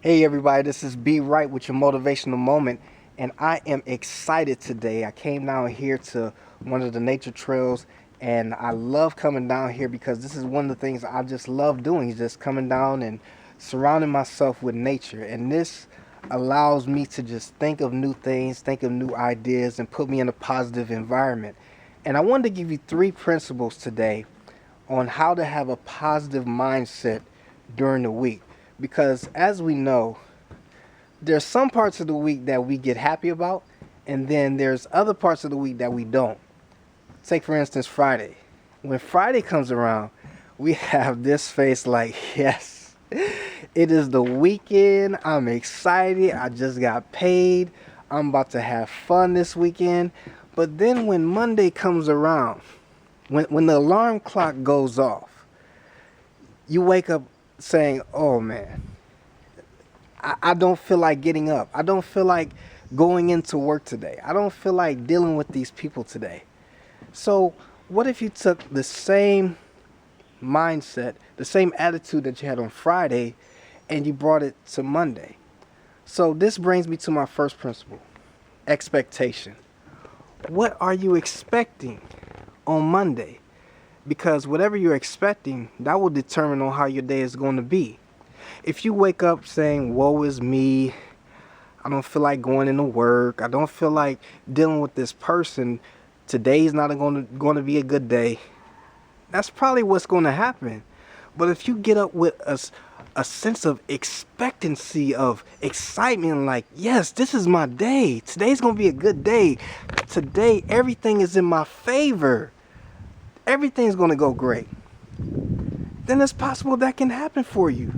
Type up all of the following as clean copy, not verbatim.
Hey everybody, this is Be Right with your motivational moment, and I am excited today. I came down here to one of the nature trails, and I love coming down here because this is one of the things I just love doing, is just coming down and surrounding myself with nature. And this allows me to just think of new things, think of new ideas, and put me in a positive environment. And I wanted to give you three principles today on how to have a positive mindset during the week. Because as we know, there's some parts of the week that we get happy about, and then there's other parts of the week that we don't. Take, for instance, Friday. When Friday comes around, we have this face like, yes, it is the weekend. I'm excited. I just got paid. I'm about to have fun this weekend. But then when Monday comes around, when the alarm clock goes off, you wake up saying, oh man, I don't feel like getting up. I don't feel like going into work today. I don't feel like dealing with these people today. So what if you took the same mindset, the same attitude that you had on Friday, and you brought it to Monday? So this brings me to my first principle: expectation. What are you expecting on Monday? Because whatever you're expecting, that will determine on how your day is going to be. If you wake up saying, woe is me, I don't feel like going into work, I don't feel like dealing with this person, today's not going to be a good day, that's probably what's going to happen. But if you get up with a sense of expectancy, of excitement, like, yes, this is my day, today's going to be a good day, today everything is in my favor, everything's going to go great, then it's possible that can happen for you.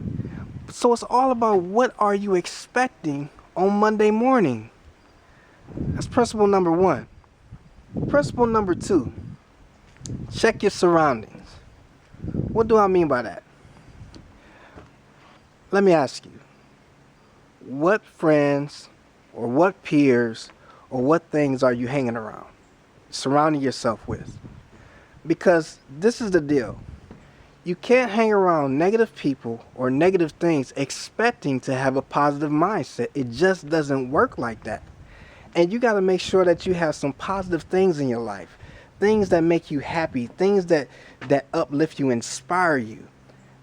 So it's all about, what are you expecting on Monday morning? That's principle number one. Principle number two: check your surroundings. What do I mean by that? Let me ask you, what friends or what peers or what things are you hanging around, surrounding yourself with? Because this is the deal. You can't hang around negative people or negative things expecting to have a positive mindset. It just doesn't work like that. And you got to make sure that you have some positive things in your life. Things that make you happy. Things that uplift you, inspire you.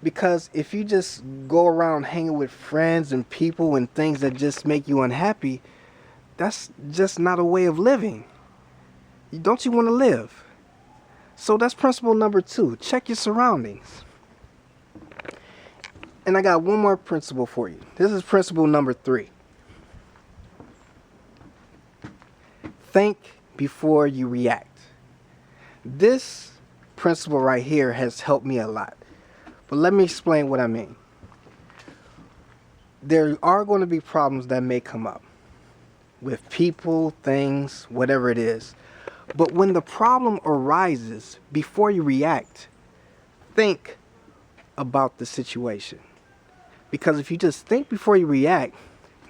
Because if you just go around hanging with friends and people and things that just make you unhappy, that's just not a way of living. Don't you want to live? So that's principle number two: check your surroundings. And I got one more principle for you. This is principle number three: think before you react. This principle right here has helped me a lot. But let me explain what I mean. There are going to be problems that may come up with people, things, whatever it is. But when the problem arises, before you react, think about the situation. Because if you just think before you react,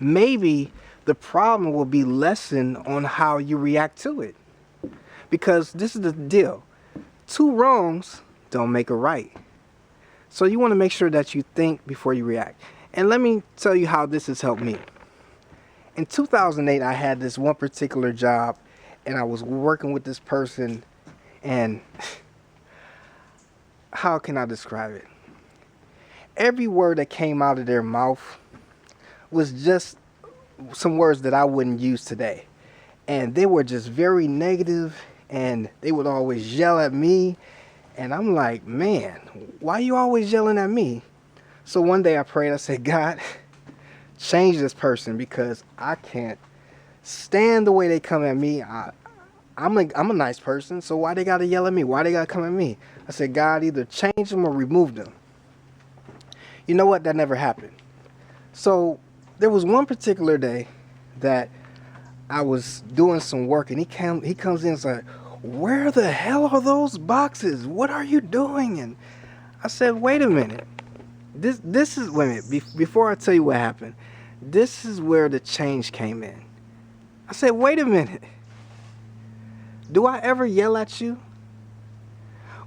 maybe the problem will be lessened on how you react to it. Because this is the deal: two wrongs don't make a right. So you want to make sure that you think before you react. And let me tell you how this has helped me. In 2008, I had this one particular job, and I was working with this person, and how can I describe it? Every word that came out of their mouth was just some words that I wouldn't use today. And they were just very negative, and they would always yell at me. And I'm like, man, why are you always yelling at me? So one day I prayed, I said, God, change this person, because I can't stand the way they come at me. I'm a nice person, so why they gotta yell at me? Why they gotta come at me? I said, God, either change them or remove them. You know what? That never happened. So there was one particular day that I was doing some work, and he comes in and said, where the hell are those boxes? What are you doing? And I said, wait a minute. This is, wait a minute, before I tell you what happened, this is where the change came in. I said, wait a minute. Do I ever yell at you?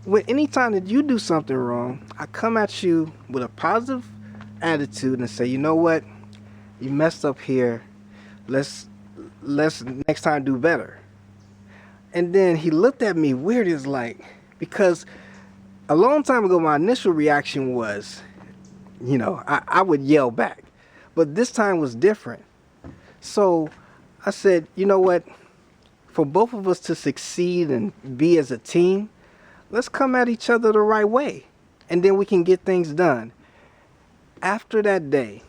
When anytime that you do something wrong, I come at you with a positive attitude and say, you know what? You messed up here. Let's let's next time do better. And then he looked at me weird as like, because a long time ago my initial reaction was, I would yell back. But this time was different. So I said, you know what? For both of us to succeed and be as a team, let's come at each other the right way. And then we can get things done. After that day,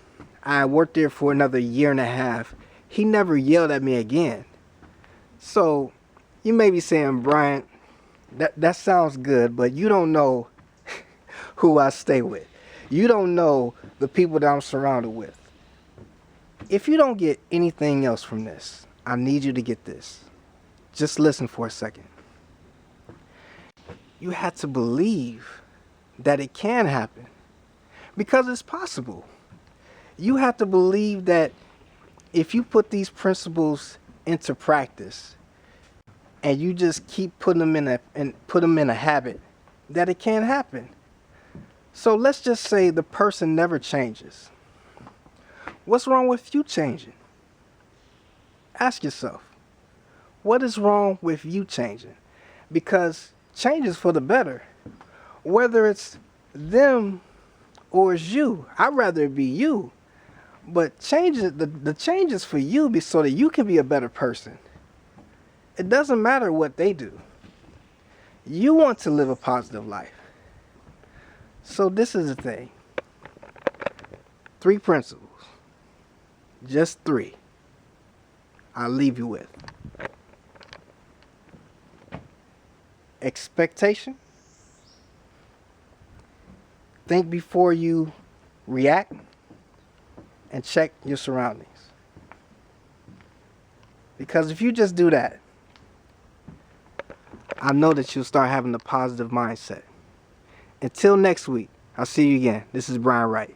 I worked there for another year and a half. He never yelled at me again. So you may be saying, Brian, that sounds good, but you don't know who I stay with. You don't know the people that I'm surrounded with. If you don't get anything else from this, I need you to get this. Just listen for a second. You have to believe that it can happen because it's possible. You have to believe that if you put these principles into practice and you just keep putting them in a habit, that it can happen. So let's just say the person never changes. What's wrong with you changing? Ask yourself, what is wrong with you changing? Because change is for the better. Whether it's them or it's you, I'd rather it be you. But the change is for you so that you can be a better person. It doesn't matter what they do. You want to live a positive life. So this is the thing. 3 principles. Just 3. I'll leave you with. Expectation. Think before you react. And check your surroundings. Because if you just do that, I know that you'll start having a positive mindset. Until next week, I'll see you again. This is Brian Wright.